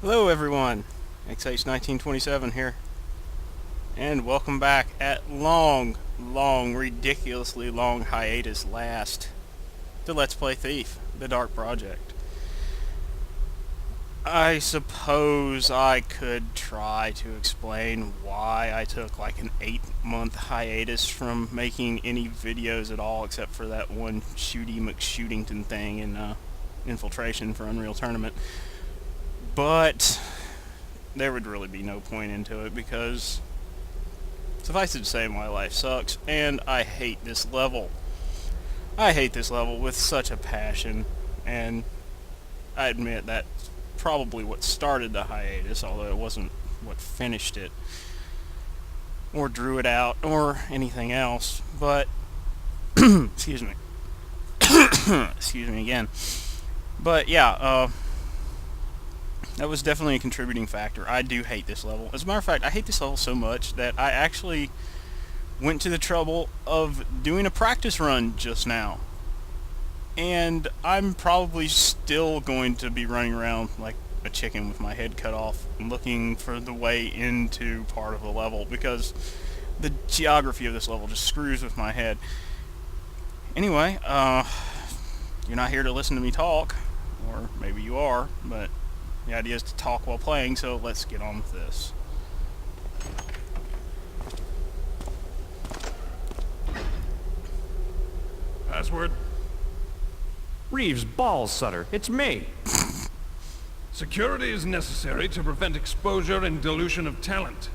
Hello everyone, XH1927 here, and welcome back at ridiculously long hiatus last to Let's Play Thief, the Dark Project. I suppose I could try to explain why I took like an 8-month hiatus from making any videos at all except for that one Shooty McShootington thing in Infiltration for Unreal Tournament. But there would really be no point into it because, suffice it to say, my life sucks, and I hate this level. I hate this level with such a passion, and I admit that's probably what started the hiatus, although it wasn't what finished it, or drew it out, or anything else, but, excuse me, excuse me again, but yeah, that was definitely a contributing factor. I do hate this level. As a matter of fact, I hate this level so much that I actually went to the trouble of doing a practice run just now. And I'm probably still going to be running around like a chicken with my head cut off, looking for the way into part of the level, because the geography of this level just screws with my head. Anyway, you're not here to listen to me talk, or maybe you are, but the idea is to talk while playing, so let's get on with this. Password? Reeves balls, Sutter. It's me. Security is necessary to prevent exposure and dilution of talent.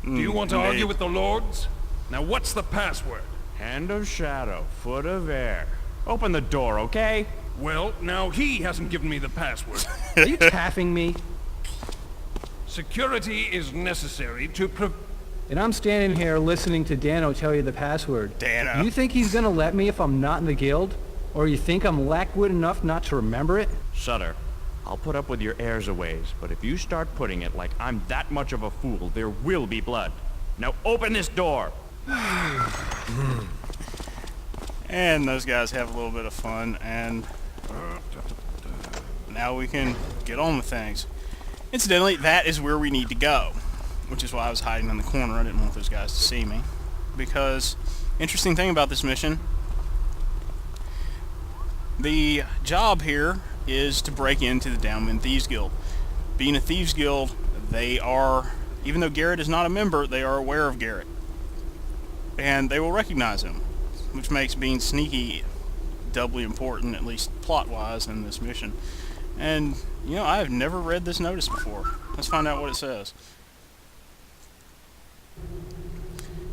Do you want to argue with the lords? Now what's the password? Hand of shadow, foot of air. Open the door, okay? Well, now he hasn't given me the password. Are you taffing me? Security is necessary to And I'm standing here listening to Dano tell you the password. Dano. You think he's gonna let me if I'm not in the guild? Or you think I'm lackwit enough not to remember it? Sutter, I'll put up with your airs a ways, but if you start putting it like I'm that much of a fool, there will be blood. Now open this door! And those guys have a little bit of fun, and now we can get on with things. Incidentally, that is where we need to go, which is why I was hiding in the corner. I didn't want those guys to see me. Because, interesting thing about this mission, the job here is to break into the Downwind Thieves Guild. Being a Thieves Guild, they are, even though Garrett is not a member, they are aware of Garrett. And they will recognize him, which makes being sneaky doubly important, at least plot-wise, in this mission. And, you know, I have never read this notice before. Let's find out what it says.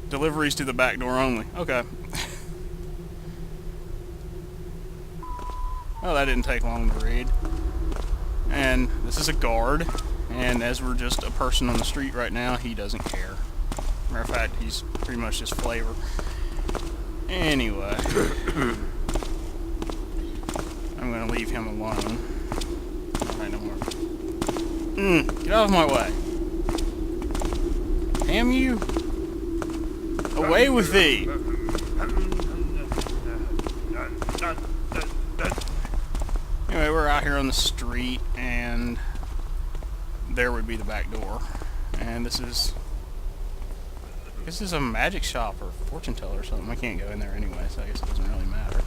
Deliveries to the back door only. Okay. Well, that didn't take long to read. And this is a guard, and as we're just a person on the street right now, he doesn't care. Matter of fact, he's pretty much just flavor. Anyway. I'm gonna leave him alone. Alright, no more. Get out of my way. Damn you. Away with thee. Anyway, we're out here on the street, and there would be the back door. And this is a magic shop or fortune teller or something. I can't go in there anyway, so I guess it doesn't really matter.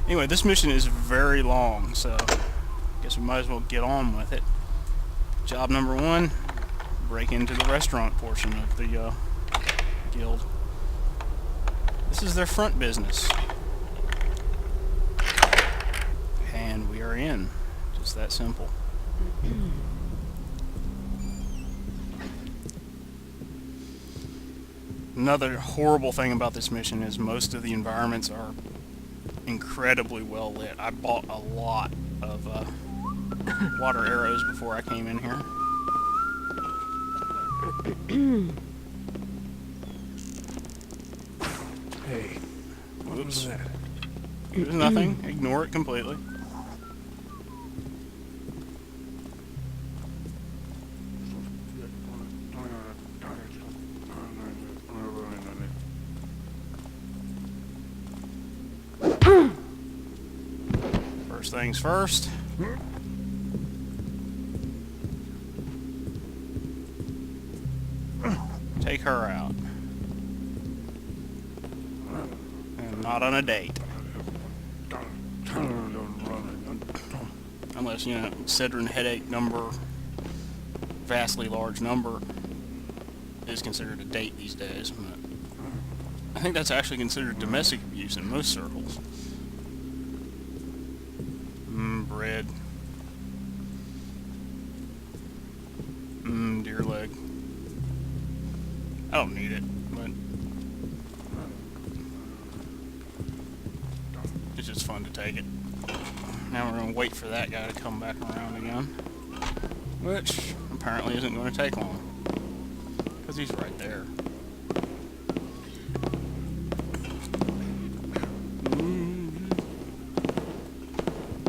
Anyway, this mission is very long, so I guess we might as well get on with it. Job number 1, break into the restaurant portion of the guild. This is their front business. And we are in. Just that simple. Another horrible thing about this mission is most of the environments are incredibly well lit. I bought a lot of water arrows before I came in here. Hey, what was that? There's nothing. Ignore it completely. First things first. Take her out. And not on a date. Unless, you know, considering headache number, vastly large number, is considered a date these days. But I think that's actually considered domestic abuse in most circles. Bread. Deer leg. I don't need it, but it's just fun to take it. Now we're going to wait for that guy to come back around again, which apparently isn't going to take long, because he's right there.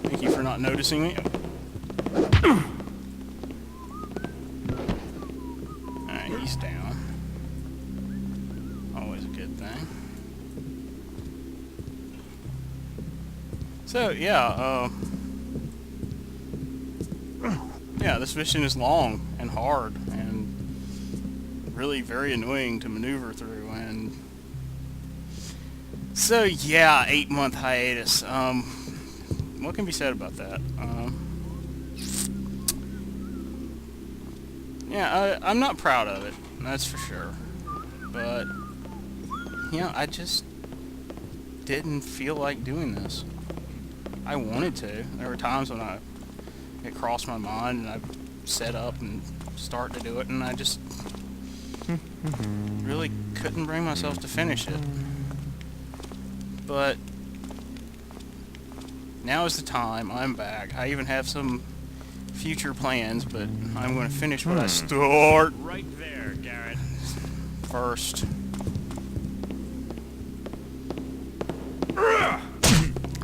Thank you for not noticing me. Alright, he's down. Always a good thing. So, yeah, this mission is long and hard and really very annoying to maneuver through, and so, yeah, 8-month hiatus. What can be said about that? Yeah, I'm not proud of it, that's for sure, but, you know, I just didn't feel like doing this. I wanted to. There were times when it crossed my mind and I set up and start to do it, and I just really couldn't bring myself to finish it. But now is the time. I'm back. I even have some future plans, but I'm going to finish what I start. Right there, Garrett. First.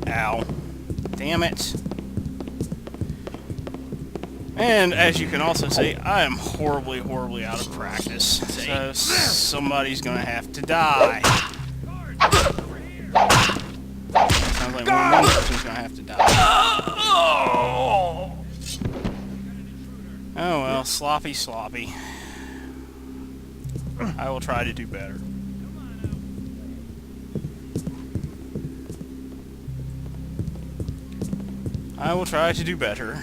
Ow. Damn it. And as you can also see, I am horribly, horribly out of practice. So somebody's going to have to die. Sounds like one person's going to have to die. Oh well, sloppy, sloppy. I will try to do better. I will try to do better.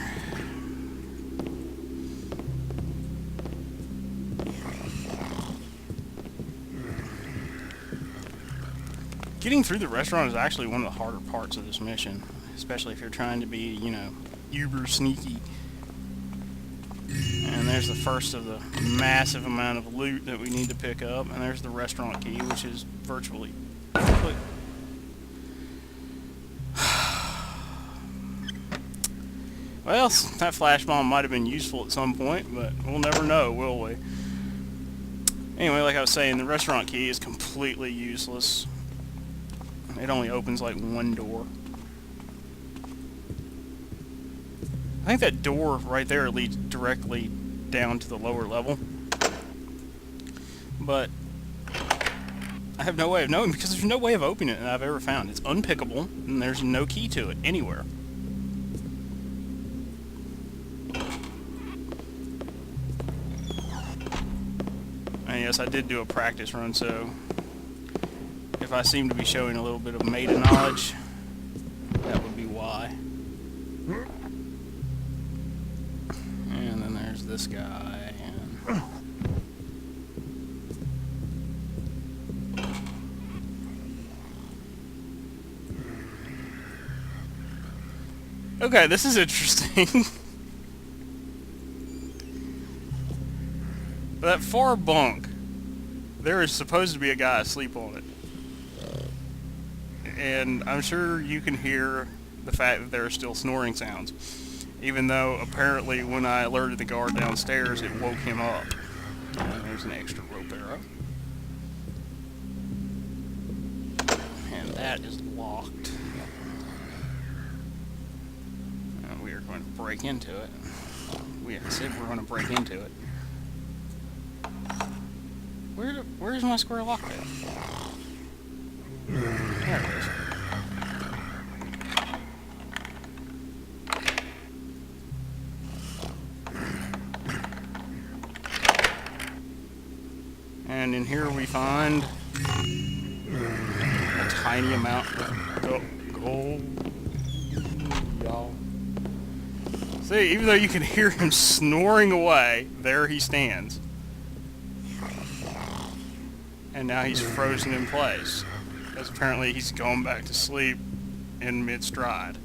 Getting through the restaurant is actually one of the harder parts of this mission, especially if you're trying to be, you know, uber sneaky. And there's the first of the massive amount of loot that we need to pick up, and there's the restaurant key, which is virtually complete. Well, that flash bomb might have been useful at some point, but we'll never know, will we? Anyway, like I was saying, the restaurant key is completely useless. It only opens like one door. I think that door right there leads directly down to the lower level. But I have no way of knowing because there's no way of opening it that I've ever found. It's unpickable, and there's no key to it anywhere. And yes, I did do a practice run, so if I seem to be showing a little bit of meta knowledge, that would be why. And then there's this guy. And okay, this is interesting. That far bunk, there is supposed to be a guy asleep on it. And I'm sure you can hear the fact that there are still snoring sounds. Even though, apparently, when I alerted the guard downstairs, it woke him up. And there's an extra rope arrow. And that is locked. And we are going to break into it. We said we're going to break into it. Where's my square lock at? There it is. And in here we find a tiny amount of gold. Y'all. See, even though you can hear him snoring away, there he stands. And now he's frozen in place. Because apparently he's going back to sleep in mid-stride.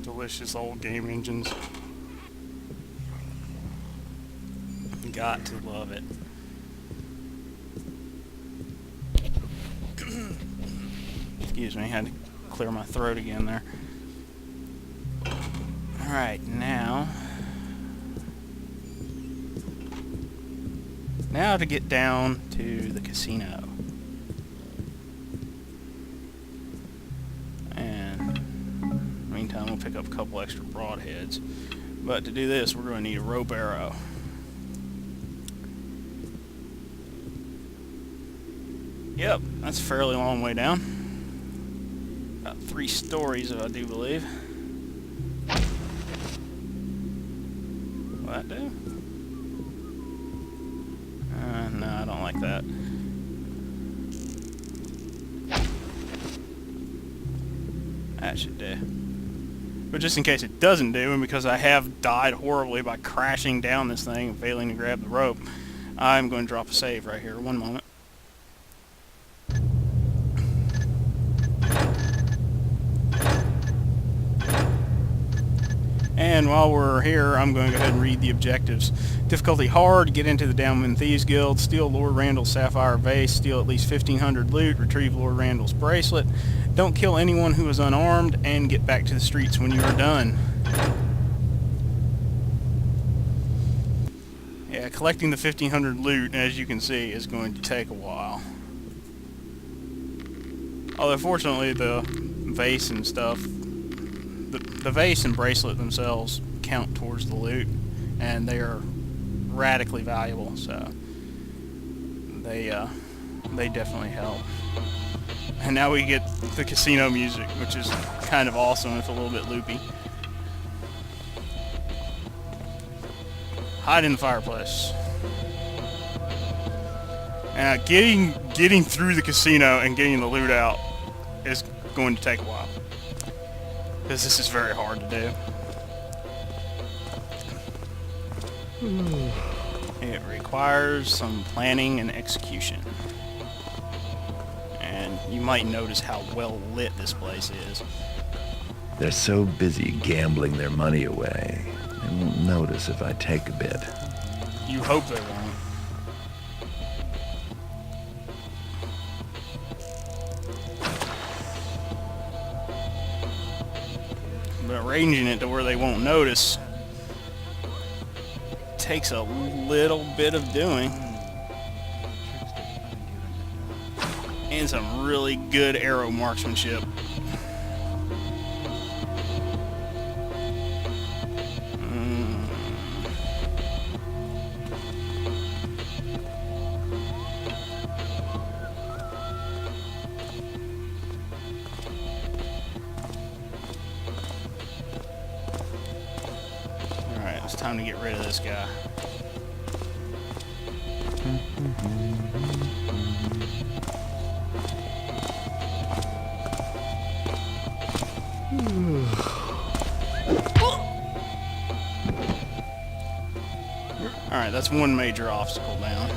Delicious old game engines. Got to love it. Excuse me, had to clear my throat again there. Alright, now to get down to the casino. And meantime, we'll pick up a couple extra broadheads. But to do this, we're going to need a rope arrow. Yep, that's a fairly long way down. About 3 stories, I do believe. Will that do? No, I don't like that. That should do. But just in case it doesn't do, and because I have died horribly by crashing down this thing and failing to grab the rope, I'm going to drop a save right here. One moment. And while we're here, I'm going to go ahead and read the objectives. Difficulty hard, get into the Downwind Thieves Guild, steal Lord Randall's sapphire vase, steal at least 1,500 loot, retrieve Lord Randall's bracelet, don't kill anyone who is unarmed, and get back to the streets when you are done. Yeah, collecting the 1,500 loot, as you can see, is going to take a while. Although fortunately the vase and stuff, the vase and bracelet themselves count towards the loot, and they are radically valuable, so they definitely help. And now we get the casino music, which is kind of awesome. It's a little bit loopy. Hide in the fireplace. And getting through the casino and getting the loot out is going to take a while, because this is very hard to do. It requires some planning and execution. And you might notice how well lit this place is. They're so busy gambling their money away, they won't notice if I take a bit. You hope they won't. But arranging it to where they won't notice takes a little bit of doing. And some really good arrow marksmanship. Alright, it's time to get rid of this guy. Alright, that's one major obstacle down.